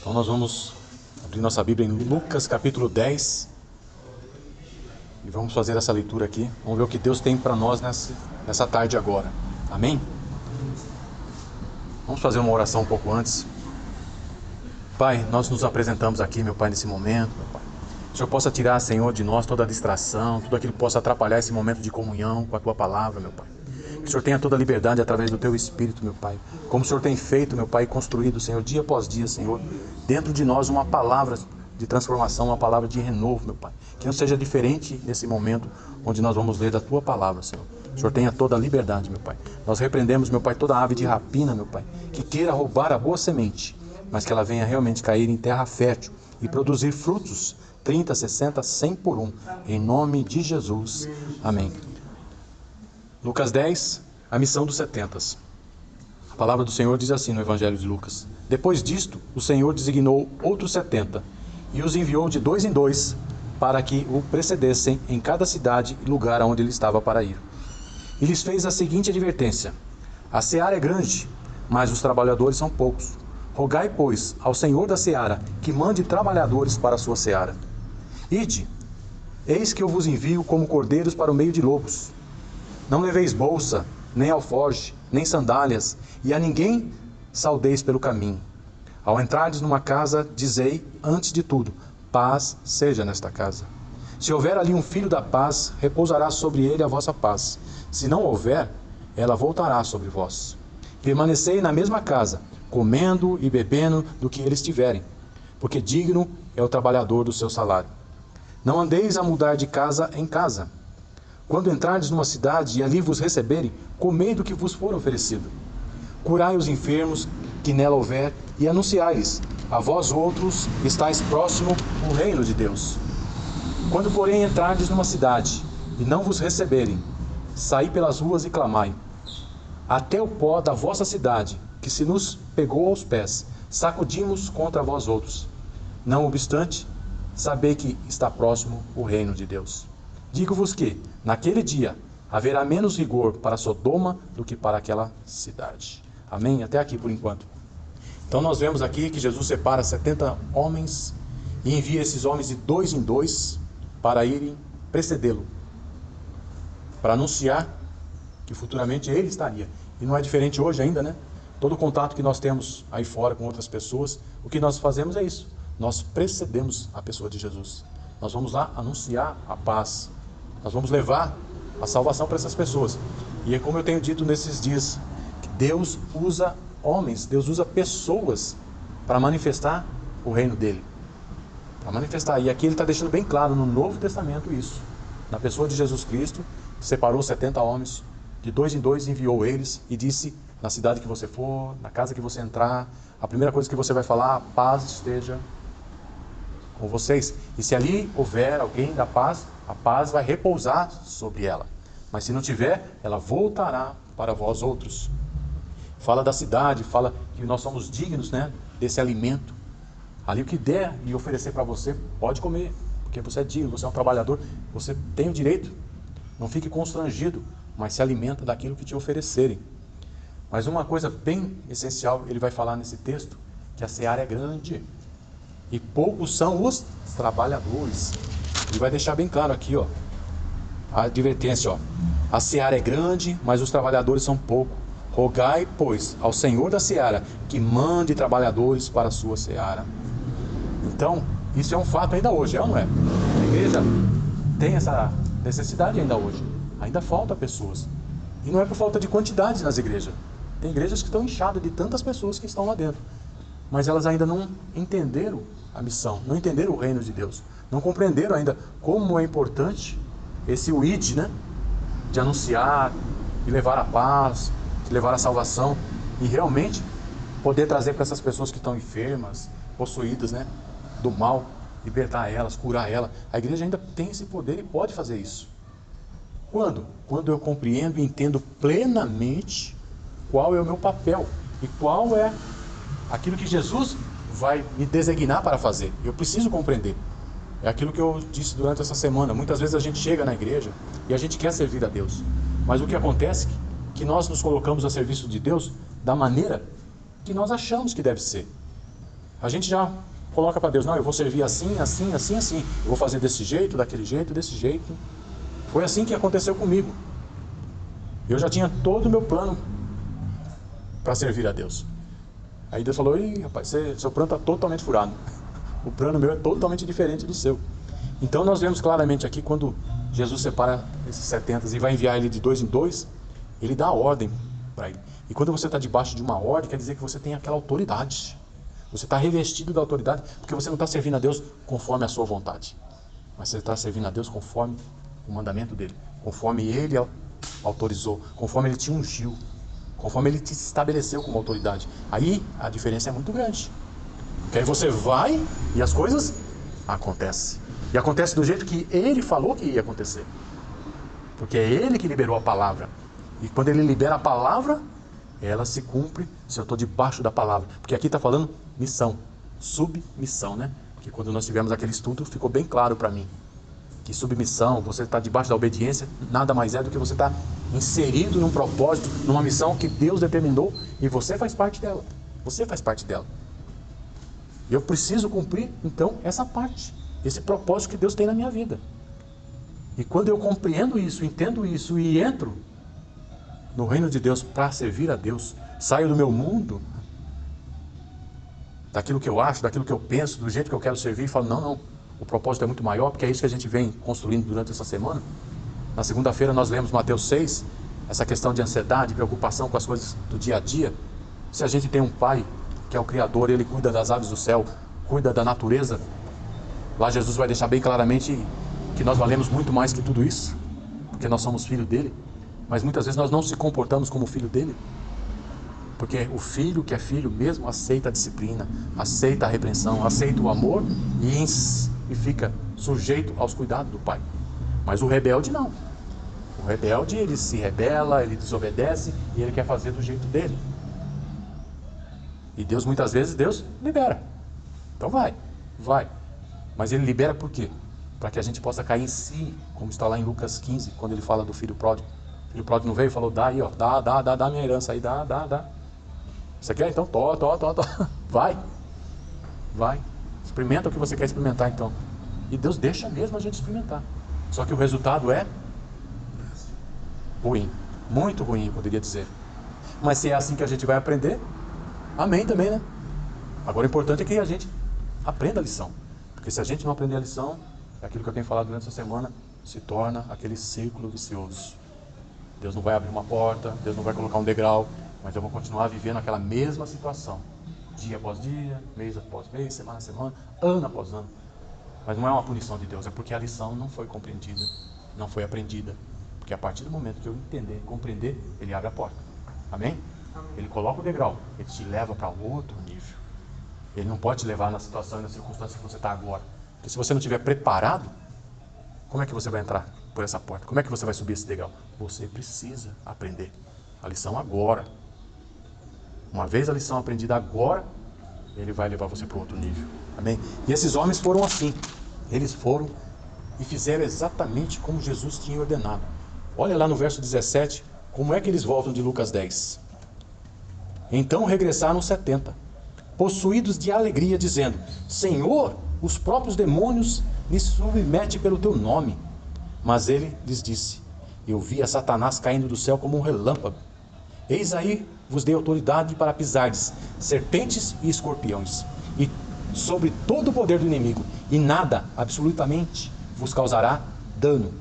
Então nós vamos abrir nossa Bíblia em Lucas capítulo 10 e vamos fazer essa leitura aqui. Vamos ver o que Deus tem para nós nessa tarde agora. Amém? Vamos fazer uma oração um pouco antes. Pai, nós nos apresentamos aqui, meu Pai, nesse momento, meu Pai. Que o Senhor possa tirar, Senhor, de nós toda a distração, tudo aquilo que possa atrapalhar esse momento de comunhão com a Tua Palavra, meu Pai. Que o Senhor tenha toda a liberdade através do Teu Espírito, meu Pai. Como o Senhor tem feito, meu Pai, construído, Senhor, dia após dia, Senhor, dentro de nós uma palavra de transformação, uma palavra de renovo, meu Pai. Que não seja diferente nesse momento onde nós vamos ler da Tua Palavra, Senhor. O Senhor tenha toda a liberdade, meu Pai. Nós repreendemos, meu Pai, toda ave de rapina, meu Pai, que queira roubar a boa semente, mas que ela venha realmente cair em terra fértil e produzir frutos 30, 60, 100 por um. Em nome de Jesus. Amém. Lucas 10, a missão dos 70. A palavra do Senhor diz assim no Evangelho de Lucas: Depois disto, o Senhor designou outros 70 e os enviou de dois em dois para que o precedessem em cada cidade e lugar aonde ele estava para ir. E lhes fez a seguinte advertência: A seara é grande, mas os trabalhadores são poucos. Rogai, pois, ao Senhor da seara que mande trabalhadores para a sua seara. Ide, eis que eu vos envio como cordeiros para o meio de lobos. Não leveis bolsa, nem alforje, nem sandálias, e a ninguém saudeis pelo caminho. Ao entrardes numa casa, dizei, antes de tudo, paz seja nesta casa. Se houver ali um filho da paz, repousará sobre ele a vossa paz. Se não houver, ela voltará sobre vós. Permanecei na mesma casa, comendo e bebendo do que eles tiverem, porque digno é o trabalhador do seu salário. Não andeis a mudar de casa em casa. Quando entrardes numa cidade e ali vos receberem, comei do que vos for oferecido. Curai os enfermos que nela houver e anunciai-lhes: a vós outros estáis próximo o reino de Deus. Quando, porém, entrardes numa cidade e não vos receberem, saí pelas ruas e clamai: até o pó da vossa cidade, que se nos pegou aos pés, sacudimos contra vós outros. Não obstante, sabei que está próximo o reino de Deus. Digo-vos que, naquele dia, haverá menos rigor para Sodoma do que para aquela cidade. Amém? Até aqui por enquanto. Então nós vemos aqui que Jesus separa 70 homens e envia esses homens de dois em dois para irem precedê-lo, para anunciar que futuramente ele estaria. E não é diferente hoje ainda, né? Todo o contato que nós temos aí fora com outras pessoas, o que nós fazemos é isso. Nós precedemos a pessoa de Jesus. Nós vamos lá anunciar a paz. Nós vamos levar a salvação para essas pessoas. E é como eu tenho dito nesses dias, que Deus usa homens, Deus usa pessoas para manifestar o reino dele. Para manifestar. E aqui ele está deixando bem claro no Novo Testamento isso. Na pessoa de Jesus Cristo, separou 70 homens, de dois em dois enviou eles e disse: na cidade que você for, na casa que você entrar, a primeira coisa que você vai falar: a paz esteja com vocês. E se ali houver alguém da paz, a paz vai repousar sobre ela. Mas se não tiver, ela voltará para vós outros. Fala da cidade, fala que nós somos dignos, né, desse alimento. Ali o que der e oferecer para você, pode comer, porque você é digno, você é um trabalhador, você tem o direito. Não fique constrangido, mas se alimenta daquilo que te oferecerem. Mas uma coisa bem essencial, ele vai falar nesse texto, que a seara é grande e poucos são os trabalhadores. Ele vai deixar bem claro aqui, ó, a advertência, ó: a seara é grande, mas os trabalhadores são poucos. Rogai, pois, ao Senhor da seara que mande trabalhadores para a sua seara. Então, isso é um fato ainda hoje, é ou não é? A igreja tem essa necessidade ainda hoje. Ainda falta pessoas. E não é por falta de quantidade nas igrejas. Tem igrejas que estão inchadas de tantas pessoas que estão lá dentro. Mas elas ainda não entenderam a missão, não entenderam o reino de Deus. Não compreenderam ainda como é importante esse id, né? De anunciar, de levar a paz, de levar a salvação. E realmente poder trazer para essas pessoas que estão enfermas, possuídas, né, do mal, libertar elas, curar elas. A igreja ainda tem esse poder e pode fazer isso. Quando? Quando eu compreendo e entendo plenamente qual é o meu papel e qual é aquilo que Jesus vai me designar para fazer. Eu preciso compreender. É aquilo que eu disse durante essa semana. Muitas vezes a gente chega na igreja e a gente quer servir a Deus. Mas o que acontece é que nós nos colocamos a serviço de Deus da maneira que nós achamos que deve ser. A gente já coloca para Deus, não, eu vou servir assim, assim, assim, assim. Eu vou fazer desse jeito, daquele jeito, desse jeito. Foi assim que aconteceu comigo. Eu já tinha todo o meu plano para servir a Deus. Aí Deus falou, ih, rapaz, seu plano está totalmente furado. O plano meu é totalmente diferente do seu. Então nós vemos claramente aqui, quando Jesus separa esses 70 e vai enviar ele de 2 em 2, ele dá ordem para ele. E quando você está debaixo de uma ordem, quer dizer que você tem aquela autoridade. Você está revestido da autoridade, porque você não está servindo a Deus conforme a sua vontade. Mas você está servindo a Deus conforme o mandamento dele. Conforme ele autorizou. Conforme ele te ungiu. Conforme ele te estabeleceu como autoridade. Aí a diferença é muito grande. Porque aí você vai e as coisas acontecem. E acontece do jeito que ele falou que ia acontecer. Porque é ele que liberou a palavra. E quando ele libera a palavra, ela se cumpre se eu estou debaixo da palavra. Porque aqui está falando missão, submissão, né? Porque quando nós tivemos aquele estudo, ficou bem claro para mim. Que submissão, você está debaixo da obediência, nada mais é do que você estar inserido num propósito, numa missão que Deus determinou e você faz parte dela. Você faz parte dela. E eu preciso cumprir, então, essa parte, esse propósito que Deus tem na minha vida. E quando eu compreendo isso, entendo isso e entro no reino de Deus para servir a Deus, saio do meu mundo, daquilo que eu acho, daquilo que eu penso, do jeito que eu quero servir, e falo, não, o propósito é muito maior, porque é isso que a gente vem construindo durante essa semana. Na segunda-feira nós lemos Mateus 6, essa questão de ansiedade, preocupação com as coisas do dia a dia. Se a gente tem um Pai, que é o Criador, Ele cuida das aves do céu, cuida da natureza, lá Jesus vai deixar bem claramente que nós valemos muito mais que tudo isso, porque nós somos filhos dele, mas muitas vezes nós não se comportamos como filho dele, porque o filho que é filho mesmo aceita a disciplina, aceita a repreensão, aceita o amor e fica sujeito aos cuidados do pai. Mas o rebelde não. O rebelde, ele se rebela, ele desobedece e ele quer fazer do jeito dele. E Deus, muitas vezes, Deus libera. Então vai. Mas ele libera por quê? Para que a gente possa cair em si, como está lá em Lucas 15, quando ele fala do filho pródigo. O filho pródigo não veio e falou, dá aí, ó, dá minha herança aí, dá. Você quer? Então, tó. Vai. Experimenta o que você quer experimentar, então. E Deus deixa mesmo a gente experimentar. Só que o resultado é ruim. Muito ruim, poderia dizer. Mas se é assim que a gente vai aprender, amém também, né? Agora o importante é que a gente aprenda a lição. Porque se a gente não aprender a lição, é aquilo que eu tenho falado durante essa semana, se torna aquele círculo vicioso. Deus não vai abrir uma porta, Deus não vai colocar um degrau, mas eu vou continuar vivendo aquela mesma situação. Dia após dia, mês após mês, semana a semana, ano após ano. Mas não é uma punição de Deus, é porque a lição não foi compreendida, não foi aprendida. Porque a partir do momento que eu entender, compreender, Ele abre a porta. Amém? Ele coloca o degrau, Ele te leva para outro nível. Ele não pode te levar na situação e na circunstância que você está agora. Porque se você não estiver preparado, como é que você vai entrar por essa porta? Como é que você vai subir esse degrau? Você precisa aprender a lição agora. Uma vez a lição aprendida agora, Ele vai levar você para outro nível. Amém? E esses homens foram assim. Eles foram e fizeram exatamente como Jesus tinha ordenado. Olha lá no verso 17, como é que eles voltam de Lucas 10. Então regressaram 70, possuídos de alegria, dizendo, Senhor, os próprios demônios lhes submetem pelo teu nome. Mas ele lhes disse, eu vi a Satanás caindo do céu como um relâmpago. Eis aí vos dei autoridade para pisardes serpentes e escorpiões, e sobre todo o poder do inimigo, e nada, absolutamente, vos causará dano.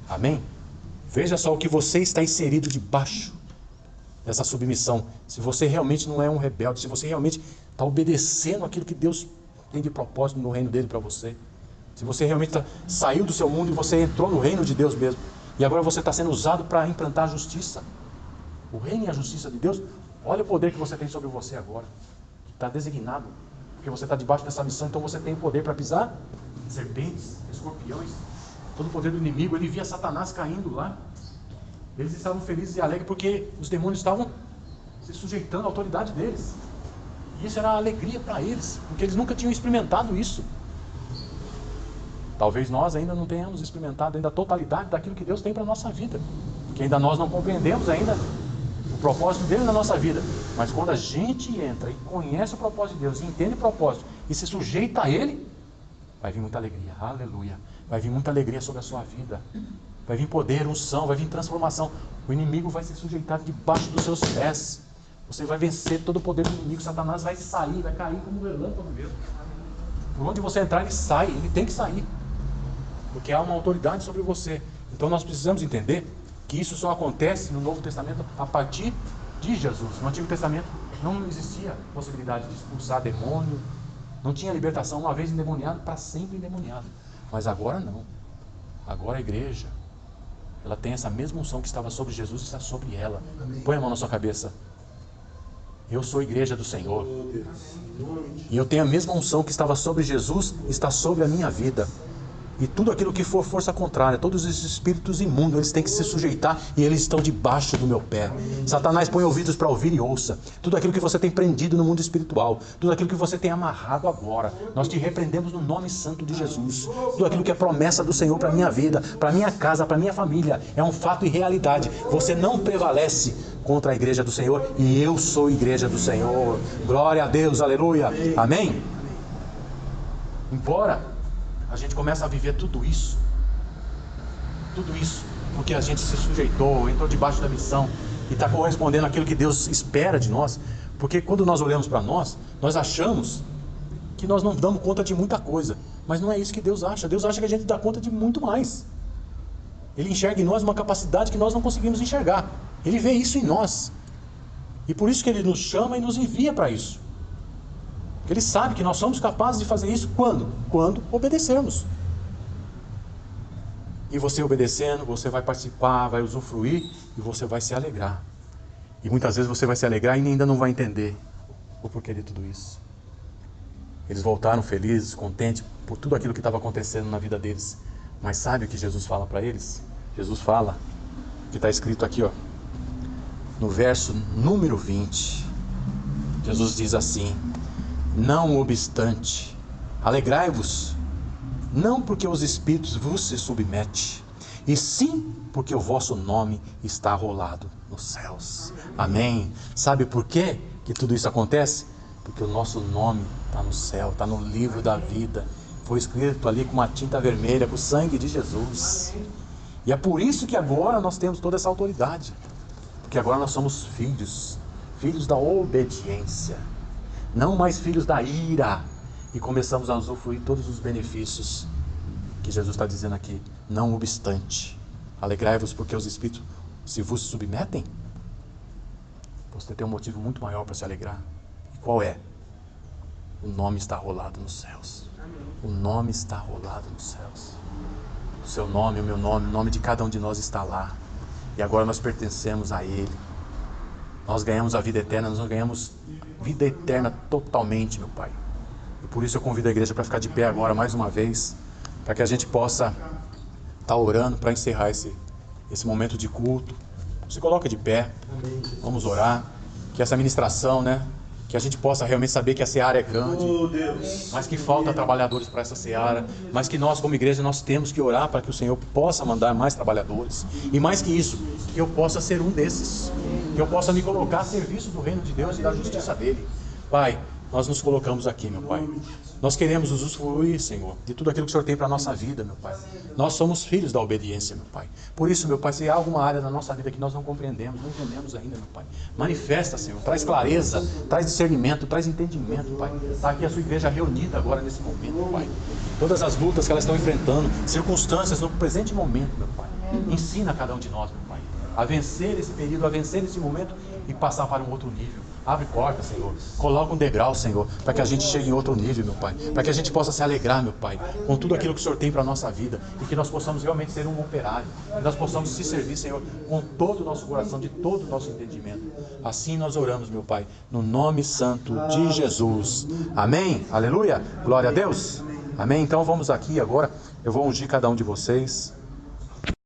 Amém? Veja só o que você está inserido debaixo dessa submissão. Se você realmente não é um rebelde, se você realmente está obedecendo aquilo que Deus tem de propósito no reino dele para você, se você realmente saiu do seu mundo e você entrou no reino de Deus mesmo, e agora você está sendo usado para implantar a justiça, o reino e a justiça de Deus, olha o poder que você tem sobre você agora, que está designado, porque você está debaixo dessa missão, então você tem o poder para pisar serpentes, escorpiões, todo o poder do inimigo. Ele via Satanás caindo lá, eles estavam felizes e alegres porque os demônios estavam se sujeitando à autoridade deles, e isso era alegria para eles, porque eles nunca tinham experimentado isso. Talvez nós ainda não tenhamos experimentado ainda a totalidade daquilo que Deus tem para a nossa vida, porque ainda nós não compreendemos ainda o propósito dele na nossa vida. Mas quando a gente entra e conhece o propósito de Deus, entende o propósito e se sujeita a ele, vai vir muita alegria, aleluia. Vai vir muita alegria sobre a sua vida. Vai vir poder, unção, vai vir transformação. O inimigo vai ser sujeitado debaixo dos seus pés. Você vai vencer todo o poder do inimigo. Satanás vai sair, vai cair como um relâmpago mesmo. Por onde você entrar, ele sai, ele tem que sair. Porque há uma autoridade sobre você. Então nós precisamos entender que isso só acontece no Novo Testamento a partir de Jesus. No Antigo Testamento não existia possibilidade de expulsar demônio. Não tinha libertação, uma vez endemoniado, para sempre endemoniado. Mas agora não. Agora a igreja, ela tem essa mesma unção que estava sobre Jesus e está sobre ela. Põe a mão na sua cabeça. Eu sou a igreja do Senhor. E eu tenho a mesma unção que estava sobre Jesus, está sobre a minha vida. E tudo aquilo que for força contrária, todos os espíritos imundos, eles têm que se sujeitar e eles estão debaixo do meu pé. Satanás põe ouvidos para ouvir e ouça. Tudo aquilo que você tem prendido no mundo espiritual, tudo aquilo que você tem amarrado agora, nós te repreendemos no nome santo de Jesus. Tudo aquilo que é promessa do Senhor para a minha vida, para a minha casa, para a minha família, é um fato e realidade. Você não prevalece contra a igreja do Senhor e eu sou a igreja do Senhor. Glória a Deus, aleluia, amém? Embora a gente começa a viver tudo isso, porque a gente se sujeitou, entrou debaixo da missão e está correspondendo àquilo que Deus espera de nós. Porque quando nós olhamos para nós achamos que nós não damos conta de muita coisa, mas não é isso que Deus acha. Deus acha que a gente dá conta de muito mais. Ele enxerga em nós uma capacidade que nós não conseguimos enxergar. Ele vê isso em nós, e por isso que Ele nos chama e nos envia para isso. Ele sabe que nós somos capazes de fazer isso quando? Quando obedecermos. E você obedecendo, você vai participar, vai usufruir e você vai se alegrar. E muitas vezes você vai se alegrar e ainda não vai entender o porquê de tudo isso. Eles voltaram felizes, contentes por tudo aquilo que estava acontecendo na vida deles. Mas sabe o que Jesus fala para eles? Jesus fala, que está escrito aqui, ó, no verso número 20. Jesus diz assim: não obstante, alegrai-vos, não porque os espíritos vos se submetem, e sim porque o vosso nome está arrolado nos céus. Amém? Sabe por quê que tudo isso acontece? Porque o nosso nome está no céu, está no livro da vida. Foi escrito ali com uma tinta vermelha, com o sangue de Jesus. E é por isso que agora nós temos toda essa autoridade. Porque agora nós somos filhos da obediência. Não mais filhos da ira. E começamos a usufruir todos os benefícios que Jesus está dizendo aqui. Não obstante, alegrai-vos porque os espíritos se vos submetem. Você tem um motivo muito maior para se alegrar. E qual é? O nome está rolado nos céus. O nome está rolado nos céus. O seu nome, o meu nome, o nome de cada um de nós está lá. E agora nós pertencemos a Ele. Nós ganhamos a vida eterna, nós ganhamos vida eterna totalmente, meu Pai. E por isso eu convido a igreja para ficar de pé agora mais uma vez, para que a gente possa estar orando para encerrar esse momento de culto. Se coloca de pé, vamos orar, que essa ministração, que a gente possa realmente saber que a seara é grande, mas que falta trabalhadores para essa seara, mas que nós como igreja nós temos que orar para que o Senhor possa mandar mais trabalhadores, e mais que isso, que eu possa ser um desses, que eu possa me colocar a serviço do reino de Deus e da justiça dele. Pai, nós nos colocamos aqui, meu Pai. Nós queremos usufruir, Senhor, de tudo aquilo que o Senhor tem para a nossa vida, meu Pai. Nós somos filhos da obediência, meu Pai. Por isso, meu Pai, se há alguma área da nossa vida que nós não compreendemos, não entendemos ainda, meu Pai, manifesta, Senhor, traz clareza, traz discernimento, traz entendimento, Pai. Está aqui a sua igreja reunida agora nesse momento, Pai. Todas as lutas que elas estão enfrentando, circunstâncias no presente momento, meu Pai. Ensina cada um de nós, meu Pai, a vencer esse período, a vencer esse momento e passar para um outro nível. Abre porta, Senhor. Coloca um degrau, Senhor, para que a gente chegue em outro nível, meu Pai. Para que a gente possa se alegrar, meu Pai, com tudo aquilo que o Senhor tem para a nossa vida. E que nós possamos realmente ser um operário. Que nós possamos se servir, Senhor, com todo o nosso coração, de todo o nosso entendimento. Assim nós oramos, meu Pai, no nome santo de Jesus. Amém? Aleluia? Glória a Deus. Amém? Então vamos aqui agora. Eu vou ungir cada um de vocês.